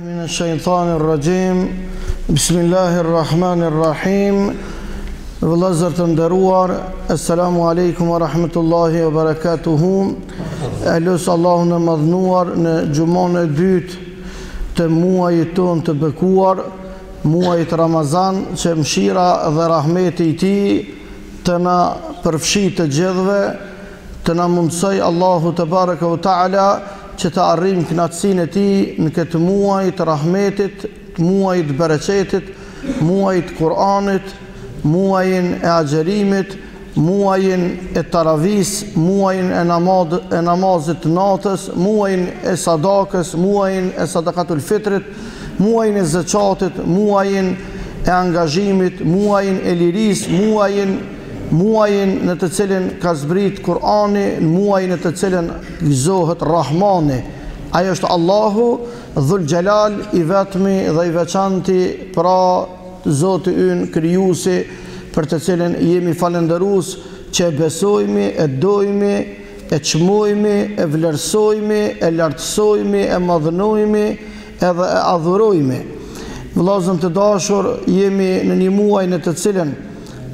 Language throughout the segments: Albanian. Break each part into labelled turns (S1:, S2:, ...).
S1: من الشيطان الرجيم بسم الله الرحمن الرحيم Vëllezër të nderuar, assalamu alaikum wa rahmatullahi wa barakatuhu. Elus Allahun e madhnuar në gjumon e dytë të muajit ton të bekuar, muajit Ramazan, që mëshira dhe rahmeti i tij të na përfshi të gjithëve, të na mundsoj Allahu te baraka wa taala që të arrijmë kënaqësinë e tij në këtë muaj të rahmetit, muajit të bereqetit, muajit Kur'anit, muajin e agjerimit, muajin e taravis, muajin e namazit natës, muajin e sadakës, muajin e sadakatul fitrit, muajin e zëqatit, muajin e angazhimit, muajin e liris, muajin në të cilin ka zbrit Kur'ani, muajin në të cilin gëzohet Rahmani. Ajo është Allahu Dhul Gjelal, i vetmi dhe i veçanti, pra Zoti ynë krijuesi, për të cilin jemi falëndërues që e besojmë, e dojmë, e çmojmë, e vlerësojmë, e lartësojmë, e madhënojmë edhe e adhurojmë. Vëllezër të dashur, jemi në një muaj në të cilin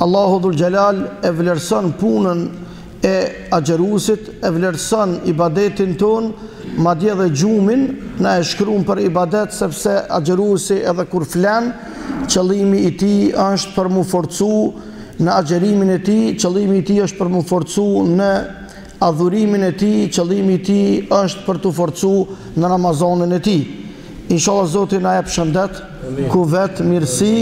S1: Allahu Dhul Gjelal e vlerëson punën e agjeruesit, e vlerëson ibadetin ton, madje edhe gjumin, na e shkruan për ibadet sepse agjeruesi edhe kur flan, qëllimi i tij është për mu forcu në agjerimin e tij, qëllimi i tij është për mu forcu në adhurimin e tij, qëllimi i tij është për të forcu në Ramazanin e tij. Inshallah Zoti na jep shëndet, kuvet, mirësi,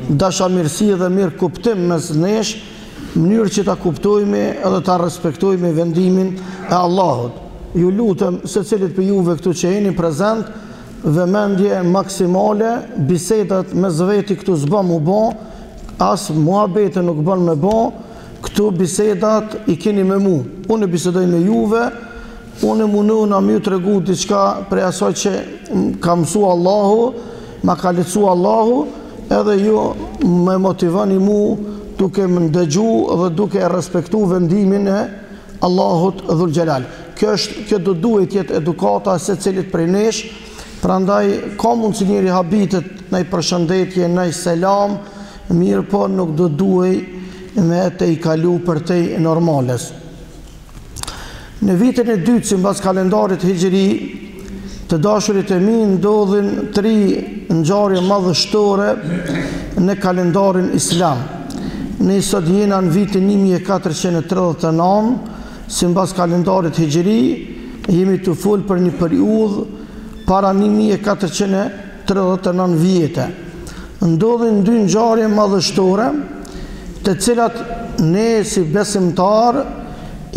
S1: dashamirësi dhe mirë kuptim mes nesh, mënyrë që ta kuptojmë edhe ta respektojmë vendimin e Allahut. Ju lutem secilit për juve këtu që jeni prezent, vëmendje maksimale, bisedat me zveti këtu s'bën mu bë, as muhabete nuk bën me bë, këtu bisedat i keni me mu. Unë bisedoj me juve, unë mundu na më tregu diçka për asaj që ka mësu Allahu, ma ka lecu Allahu, edhe ju me motivoni mu duke më ndëgju dhe duke e respektu vendimin e Allahut Dhul Gjelal. Kjo do duhet jetë edukata se cilit prej nesh. Prandaj ka mundësi njëri habitet në i përshëndetje, në i selam, mirë po nuk do duhet me të i kalu për te normales. Në vitin e dytë, si mbas kalendarit hijri, të dashurit e mi ndodhin 3 ngjarje madhështore në kalendarin islam. Ne sot jena në vitin 1439, si mbas kalendarit hijri, jemi të fol për një periudhë para 1439 vjete. Ndodhin 2 ngjarje madhështore, të cilat ne si besimtar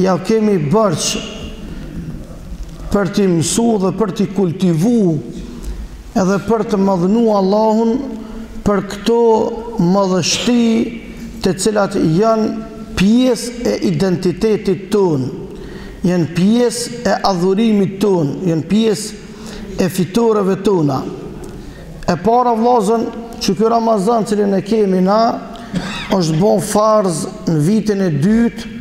S1: ja kemi bërç për t'i mësu dhe për t'i kultivu edhe për të madhënu Allahun për këto madhështi të cilat janë pjesë e identitetit ton, janë pjesë e adhurimit ton, janë pjesë e fitoreve tona. E para vllazën që ky Ramazan cilin e kemi na është bon farz në vitin e dytë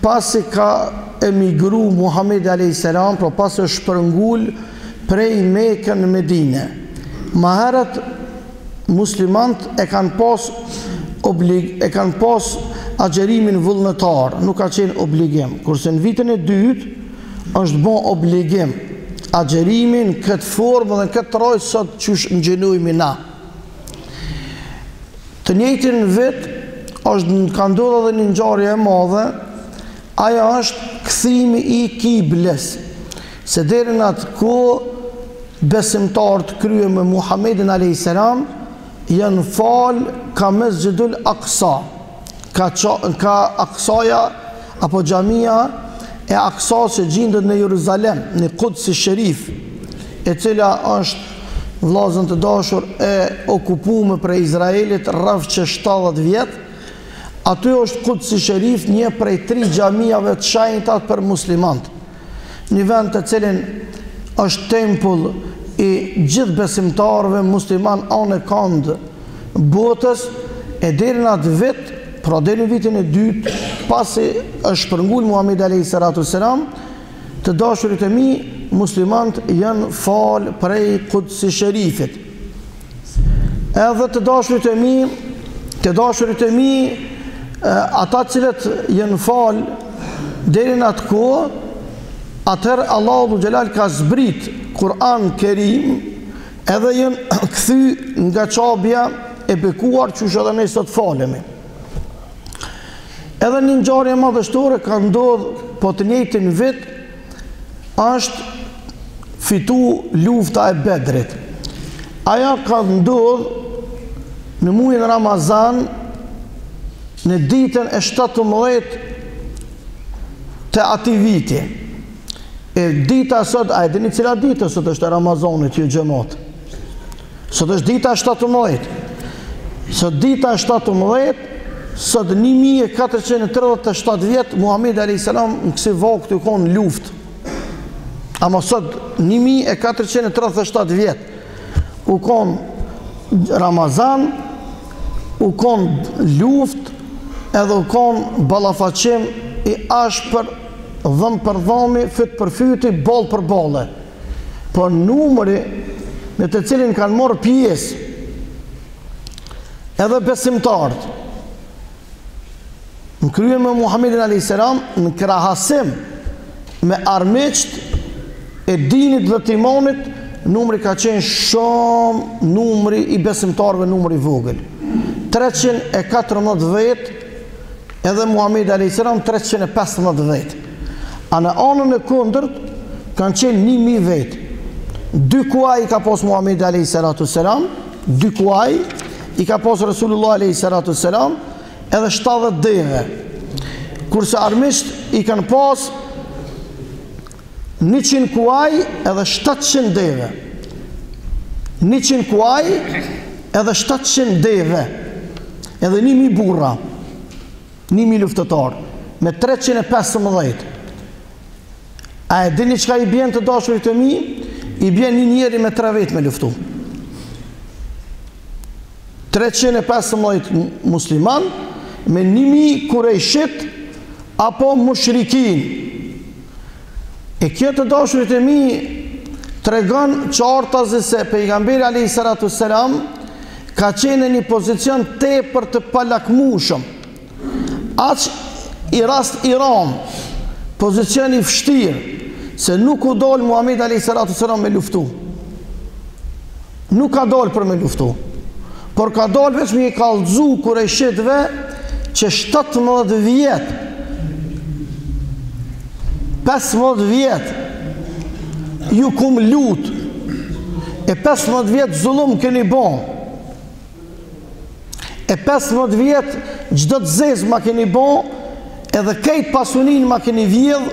S1: pasi ka emigru Muhamedi a.s. Pra pasi është shpërngul prej Mekë në Medinë. Më herët muslimant e kanë pas agjerimin vullnetar, nuk ka qenë obligim, kurse në vitin e dytë është bon obligim agjerimin këtë formë dhe këtë rojë sot që në gjenujmi na. Të njëjtin vit ka ndodhur edhe një ngjarje e madhe, aja është kthimi i kibles, se deri në atë kohë besimtarët krye me Muhammedin a.s. janë falë ka Mesjidul Aqsa, ka Aqsaja apo xhamia e Aqsa që gjendet në Jeruzalem, në Quds Sherif, e cila është vllazën të dashur e okupuar prej Izraelit rreth 70 vjet. Aty është Quds Sherif, një prej 3 xhamiave të shenjta për muslimanët. Një vend të cilin është tempull i gjithë besimtarëve musliman anë kënd botës, e deri në atë vit, pra deri në vitin e dytë, pasi është shpërngul Muhamedi a.s. të dashurit e mi, muslimant janë falë prej Qudsi Sherifit. Edhe të dashurit e mi, ata cilët janë falë deri në atë kohë, atëherë Allahu Xhelal ka zbrit Kur'an Kerim, edhe janë kthy nga çabja e bekuar që edhe ne sot falemi. Edhe një ngjarje madhështore ka ndodhur po të njëjtin vit, është fitu lufta e Bedrit. Aja ka ndodhur në muajin Ramazan, në ditën e 17 të atij viti. E dita sot, a e dini cila dita sot është e Ramazanit, ju xhamat? Sot është dita 17. Sot dita 17, sot 1437 vjet Muhamedi alayhis salam në kësi vakt u kon luftë. Ama sot 1437 vjet u kon Ramazan, u kon luftë, edhe u kon ballafaqim i ashpër, dhëm për dhëmi, fyt për fyti, boll për bolle. Por numri në të cilin kanë marrë pjesë edhe besimtarët në krye me Muhammedin alayhis salam, në krahasim me armiqt e dinit dhe të imanit, numri ka qenë shumë, numri i besimtarëve numri i vogël. 314 vet, edhe Muhammedi alayhis salam 315 vet. A në anën e kundërt kanë qenë 1000 vet. 2 kuaj i ka pas Muhammedi alayhis salam, 2 kuaj i ka pas Rasulullah alayhis salam, edhe 70 deve. Kurse armisht i kanë pas 100 kuaj edhe 700 deve. 100 kuaj edhe 700 deve. Edhe 1000 burra. 1000 luftëtar. Me 315. A e dini çka i bjen të dashurit e mi? I bjen një njeri me 3 vet me luftu. 315 musliman me 1000 kurejshit apo mushrikin. E kjo të dashurit e mi tregon qartazi se pejgamberi alayhis salam ka qenë në një pozicion tepër të palakmueshëm. Aq i rast Iran, pozicion i vështirë, se nuk u dol Muhamedi alayhis salam me luftu. Nuk ka dol për me luftu, por ka dol vetëm i kallëzu kurejshitëve që 17 vjet, 15 vjet ju kum lut, e 15 vjet zullum keni bon, e 15 vjet çdo të zez ma keni bon, edhe kejt pasunin ma keni vjedh,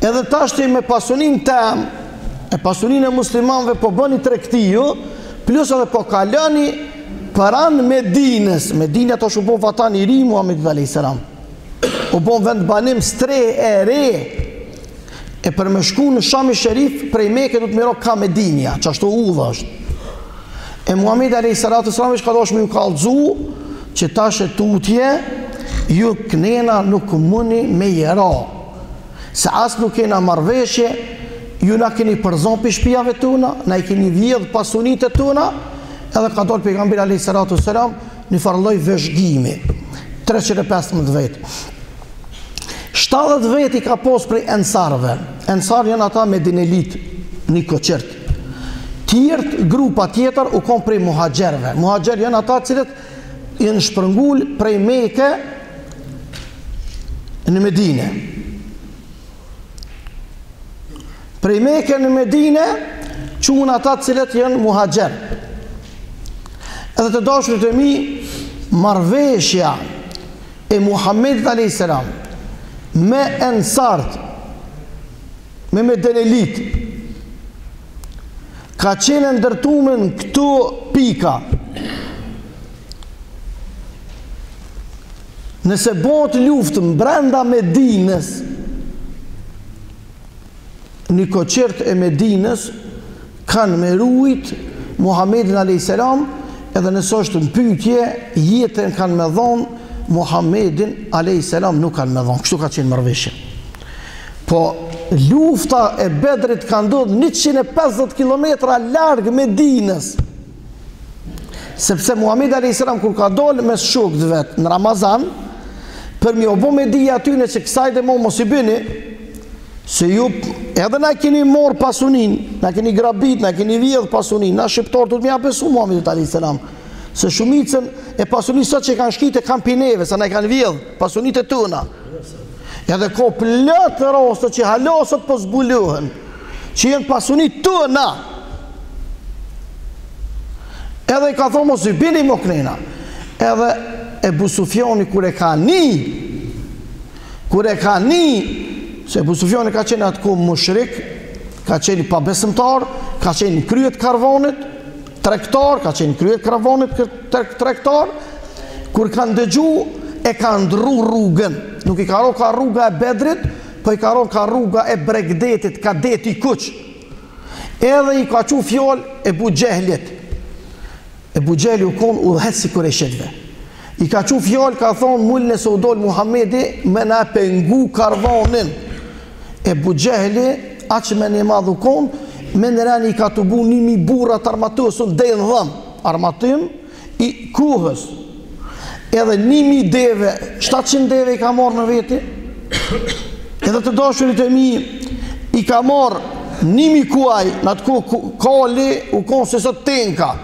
S1: edhe tashti me pasunin tem, e pasunin e muslimanve po bëni tregtiju, plus edhe po kaloni paran Medinës. Medina tash u bon vatan i ri Muhamedit alayhis salam. U bon vend banim stre e re. E për me shku në Shami Sherif, prej Mekë du të miro ka Medinja, që ashtu udha është. E Muhamedi alayhis salam ishka dosh me ju kallëzu, që tash e tutje, ju kënena nuk muni me jera. Se as nuk kena marveshje, ju na keni përzon për shpijave tuna, na i keni vjedh pasunit e tuna, edhe ka dorë pejgamberi alayhis salam një farloj vëzhgimi. 315 vet. 70 vet i ka pos prej ensarve. Ensar janë ata me dinelit, një koqert. Tjert, grupa tjetër u kon prej muhajgjerve. Muhajgjer janë ata cilët janë shpërngull prej Mekë në Medine. Prej Mekë në Medine quhen ata cilët janë muhajgjer. Edhe të dashurit e mi, marveshja e Muhammedit alayhis salam me ensart, me denelit, ka qenë ndërtumen këto pika. Nëse bëhet luftë brenda Medinës, një koqert e Medinës kanë me rujt Muhammedin alayhis salam, edhe nëse është në pyetje, jetën kanë me dhonë, Muhammedin alayhis salam nuk kanë me dhonë. Kështu ka qenë marrëveshja. Po lufta e Bedrit ka ndodhur 150 kilometra larg Medinës. Sepse Muhamedi alayhis salam kur ka dalë mes shokëve vet në Ramazan, për mi obo me dija atyne që kësaj dhe mos i bëni, se ju edhe na keni morë pasunin, na keni grabit, na keni vjedh pasunin, na shqiptar du të mja besu Muhamedi alayhis salam, se shumicën e pasunin sot që kanë shkite kanë pineve, se na kanë vjedh pasunit e tëna. Edhe ko plët raste që halosët po zbulohen, që jenë pasunit tëna. Edhe i ka thonë mos i bini mo knena. Edhe Ebu Sufjani kur e ka se Ebu Sufjani ka qenë atë ku mushrik, ka qenë pabesëmtar, ka qenë kryet karvanit, tregtar, ka qenë kryet karvanit tregtar, kur kanë dëgju e ka ndru rrugën, nuk i ka ro ka rruga e Bedrit, po i ka ro ka rruga e Bregdetit, ka deti kuq. Edhe i ka qu fjall Ebu Gjehlit. Ebu Gjehli u konë udhëhet si Kureshetve. I ka qu fjall, ka thonë mullë nëse u dollë Muhamedi me na pengu karvanin. Ebu Gjehli, atë që me një madhu konë, me në rani i ka të bu 1000 burrat armatosën dhe në dhëmë, armatim i kuhës. Edhe 1000 deve, 700 deve i ka marrë në veti, edhe të dashurit e mi i ka marrë 1000 kuaj, në atë ku kali u konë se sot tenka.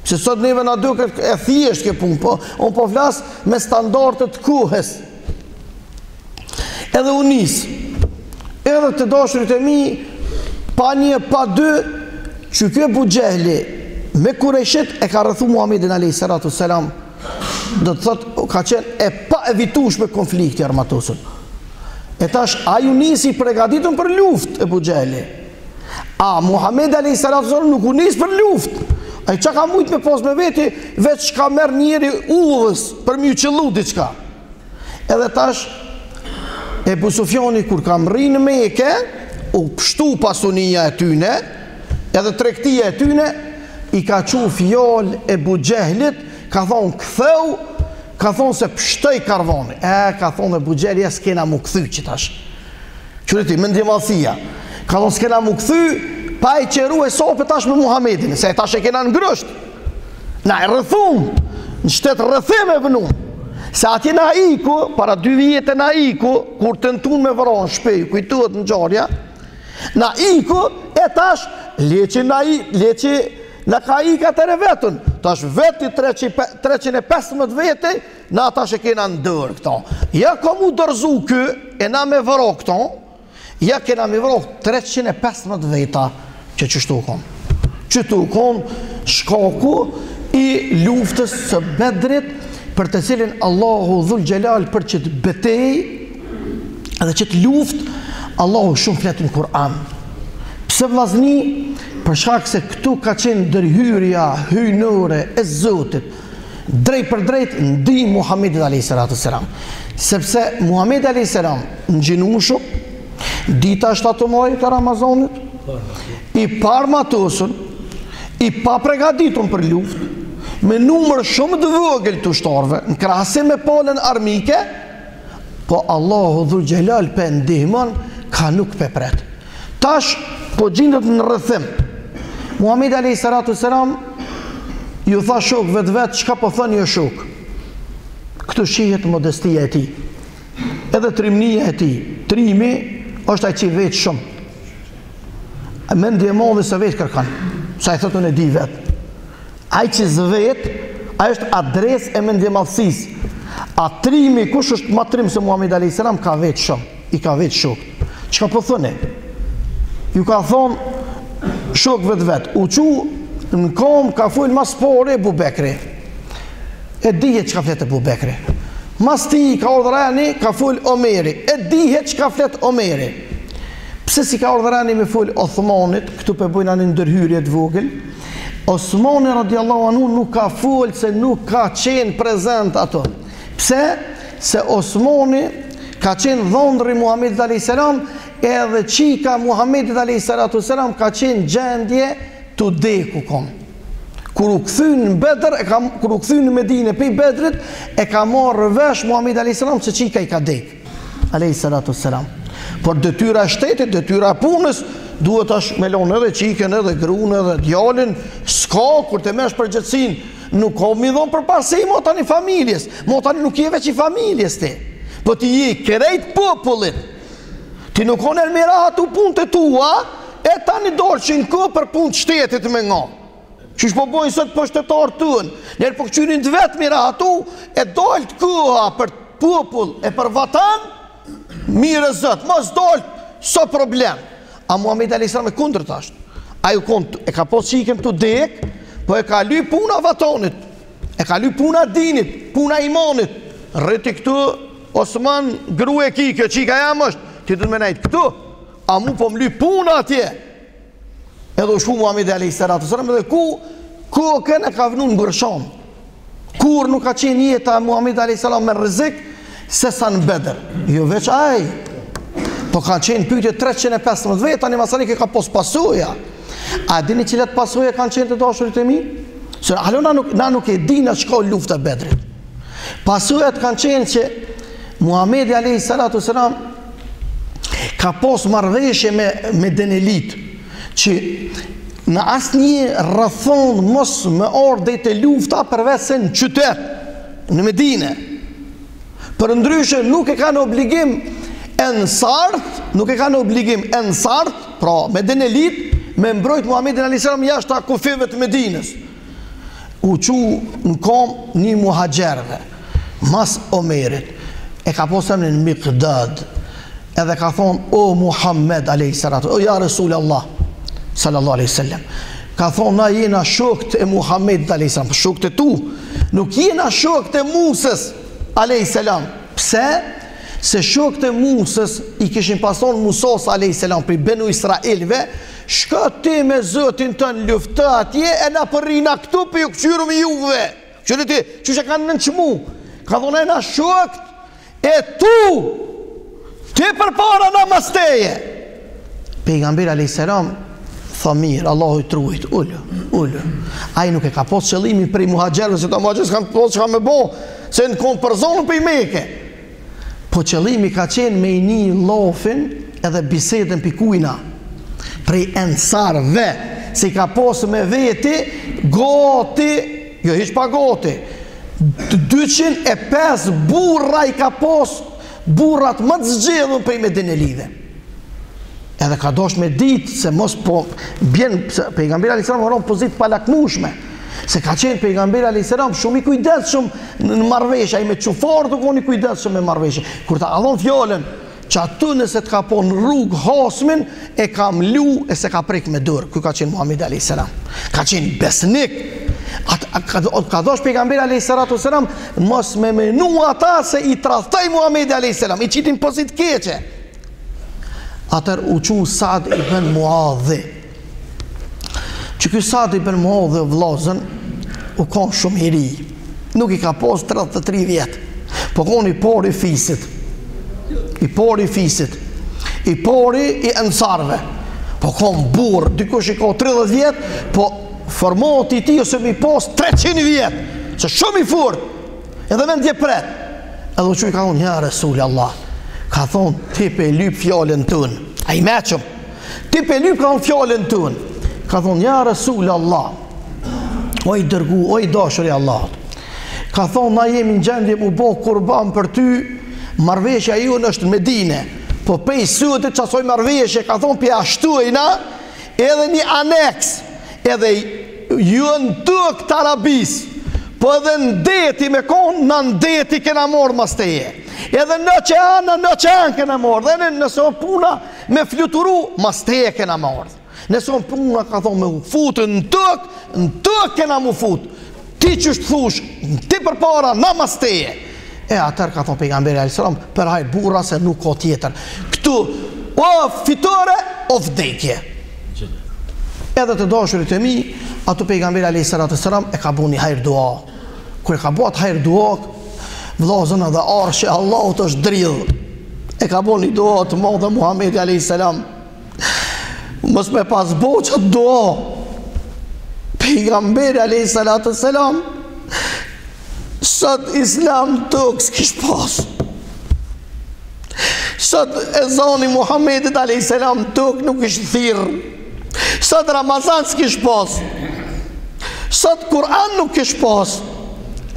S1: Se sot neve na duke e thjesht ke punë, po unë po flas me standardet kuhes. Edhe unis, edhe të dashurit e mi, pa një, pa dy, që kjo Ebu Gjehli, me Kurejshit e ka rrethu Muhamedit alayhis salam, do të thot, ka qenë e pa evitueshme konflikti armatosur. E tash, a ju nisi pregaditën për luft, Ebu Gjehli. A Muhamedi alayhis salam nuk u nis për luft. Ai që ka mujtë me pos me veti, veç ka merë njeri udhës për mjë qëllu diqka. Edhe tash, Ebu Sufjani kur ka mri në Mekë, u pështu pasunia e tyne, edhe tregtia e tyne, i ka qu fjall Ebu Gjehlit, ka thonë këtheu, ka thonë se pështoj karvani. Ka thonë Ebu Gjehli, s'kena mu këthy që tash. Qëriti, më ndjemalësia. Ka thonë s'kena mu këthy, pa i qeru e sopë tash me Muhamedin, se tash e kena në grësht. Na e rëthum, në shtetë rëthim e vënum. Se atje na iku, para 2 vjetë na iku, kur të nëtun me vëron shpej, kujtuat në gjarja, na iku e tash, leqi na ka ika të re vetën. Tash veti 315 vete, na tash e kena në dërë këto. Ja ka mu dërzu kë, e na me vëro këto, ja kena me vëro 315 veta, që qështu konë. Qështu konë shkaku i luftës së Bedrit, për të cilin Allahu Dhul Gjelal për që të betej, edhe që të luft, Allahu shumë fletë në Kur'an. Pse vllazni? Për shkak se këtu ka qenë ndërhyrja hyjnore e Zotit, drejt për drejt ndihmë Muhamedit alayhis salam. Sepse Muhamedi alayhis salam në gjinushëm, dita 17 të Ramazanit, i parmatosur, i pa pregaditun për luft, me numër shumë të vogël të ushtarëve, në krahasim me palën armike, po Allahu Dhul Gjelal për ndihmon, ka nuk për pret. Tash, po gjindet në rrëthim. Muhamedi alayhis salam ju tha shokëve të vetë, çka po thënë jo shok. Këtu shihet modestia e tij. Edhe trimnia e tij. Trimi është ai që vetë shumë. Mendje e madhe se vetë kërkan. Sa i thotë unë e di vetë. Ai që zvet, ai është adres e mendje madhësisë. A trimi, kush është ma trim se Muhamedi alayhis salam, ka vetë shumë. I ka vetë shok. Çka po thënë? Ju ka thonë shokëve të vetë. U qu në kom ka full mas pore Ebu Bekri. E dihet që ka fletë Ebu Bekri. Mas ti ka ordhrani ka full Omeri. E dihet që ka fletë Omeri. Pse si ka ordhrani me full Othmanit, këtu për bujna një ndërhyrje të vogël, Osmani radiallahu anhu nuk ka full se nuk ka qenë prezent ato. Pse? Se Osmani ka qenë dhondri Muhamedit alayhis salam, edhe qika Muhamedit alayhis salam ka qenë gjendje të deku kom. Kur u kthy në Bedr, kur u kthy në Medinë pe Bedrit, e ka marrë vesh Muhamedi alayhis salam se qika i ka dek. Alayhis salam. Por detyra e shtetit, detyra e punës, duhet është me lonë edhe qiken, edhe grunë, edhe djalin, s'ka kur të mesh përgjithsin, nuk ka mi dhonë për parësi, mo tani familjes, mo tani nuk je veç i familjes ti, po ti je kerejt popullit, ti nuk konë e mira atu punë të tua, e tani dorë që në kë për punë të shtetit me nga. Që shpo bojnë sot për shtetarë tënë, njerë për këqyrin të vetë mira atu, e dojnë të këha për popull e për vatan, mire zëtë, mos dojnë, so problem. A Muhammed A.S. e kundër të ashtë. A ju e ka posë qiken të dek, po e ka ly puna vatonit, e ka ly puna dinit, puna imanit. Rriti këtu, Osman, gru e ki, kjo qika jam është, ti të të menajt këtu, a mu po më ly puna atje. Edhe u shku Muhammed A.S. edhe ku kënë e ka vënu në Gërsham. Kur nuk ka qenë jeta Muhammed A.S. me rrezik, se sa në Bedër. Jo veç aj, po kanë qenë pyetje 315 veta, tani masani ka pos pasuja. A dini cilat pasuja kanë qenë të dashurit e mi? Se na nuk e dina që ka lufta e Bedrit. Pasujat kanë qenë që Muhammed A.S. ka pos marrëveshje me Denelit, që në asë një rrëthon mos me orë dhe të lufta përveç se në qytet, në Medine. Për ndryshe nuk e kanë obligim pra me Denelit, me mbrojt Muhammedin A.S. jashtë kufive të Medines. U qu në kom një muhajgjerve, mas Omerit, e ka posëm në Miqdad, edhe ka thonë, o Muhammed A.S. o ja Resul Allah, sallallahu alaihi wasallam, ka thonë na jena shokët e Muhammed a.s. shokët e tu, nuk jena shokët e Musës a.s. Pse? Se shokët e Musës i kishin pason Musos a.s. për benu Israelve, shka ti me zëtin të në luftë atje, e na përrina këtu për ju këqyru me juve. Qëri ti, që që kanë nënqmu, ka thonë e na shokët e tu, ti për para na masteje. Pejgamberi a.s. tha mirë, Allahu i truajt, ullu. Ai nuk e ka posë qëllimin për i muhajgjerve, se ta muhajgjerve s'kanë posë që ka me bo, se në konë për zonë për i meke. Po qëllimi ka qenë me i një lofin edhe bisedën për kujna, prej ensarve, se i ka posë me veti, goti, jo hiq pa goti, 205 burra i ka posë, burrat më të zgjedhën për i me Denelive. Edhe ka dosh me ditë se mos po bjen pejgamberi alayhis salam në pozitë palakmueshme, se ka qenë pejgamberi alayhis salam shumë i kujdesshëm në marrëveshje, ai me çufar do qeni kujdesshëm me marrëveshje. Kur ta allon fjalën që aty nëse të ka po në rrugë hasmin, e ka mlu e se ka prek me dorë. Ky ka qenë Muhammed alayhis salam. Ka qenë besnik. Ka dosh pejgamberi alayhis salam mos me menu ata se i tradhtoi Muhammed alayhis salam, i qitin pozitë keqe. Atër u qu Saad ibn Muadhi, që ky Saad ibn Muadhi vllazën u konë shumë i ri, nuk i ka pos 33 vjetë, po konë i pori fisit, i pori i ensarve, po konë burë, dikush i ka 30 vjetë, po formati ti ose mi pos 300 vjetë, që shumë i furt, edhe me ndje pret, edhe u qu i ka unë, ja Resul Allah, ka thonë, ti pe lyp fjallën tënë, a i meqëm, ti pe lyp ka thonë fjallën tënë, ka thonë, ja Resul Allah, o i dërgu, o i dashër i Allah, ka thonë, na jemi në gjendje mu bo kurban për ty, marveshja ju në është në Medine, po pej sëtë që asoj marveshje, ka thonë, për ashtuajna, edhe një aneks, edhe ju në të këtë arabis, po edhe në deti me konë, në deti kena morë mas teje, edhe në që anë kena morë, dhe nëse o puna me fluturu, mas teje kena morë, nëse o puna ka thonë me futë në tëk kena mu futë, ti që shtë thush, ti për para, na mas teje, e atër ka thonë pejgamberi alayhis salam, për hajt burra se nuk ka tjetër, këtu, o fitore, o vdekje. Edhe të dashurit e mi, ato pejgamberi alayhis salam e ka bu një hajr dua. Kër e ka bu atë hajr dua, vllazën edhe arshi Allahut është dridh. E ka bu një dua të madhe Muhamedi alayhis salam. Mos me pas bo qatë dua. Pejgamberi alayhis salam, sot islam tuk s'kish pas. Sot ezani Muhammedit a.s. tok nuk ishtë thirr. Sot Ramazan s'kish pas. Sot Kur'an nuk kish pas.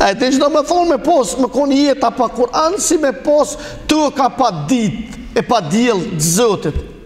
S1: E din që do me thonë me pos, me konë jeta pa Kur'an, si me pos toka pa dit e pa djel të Zotit.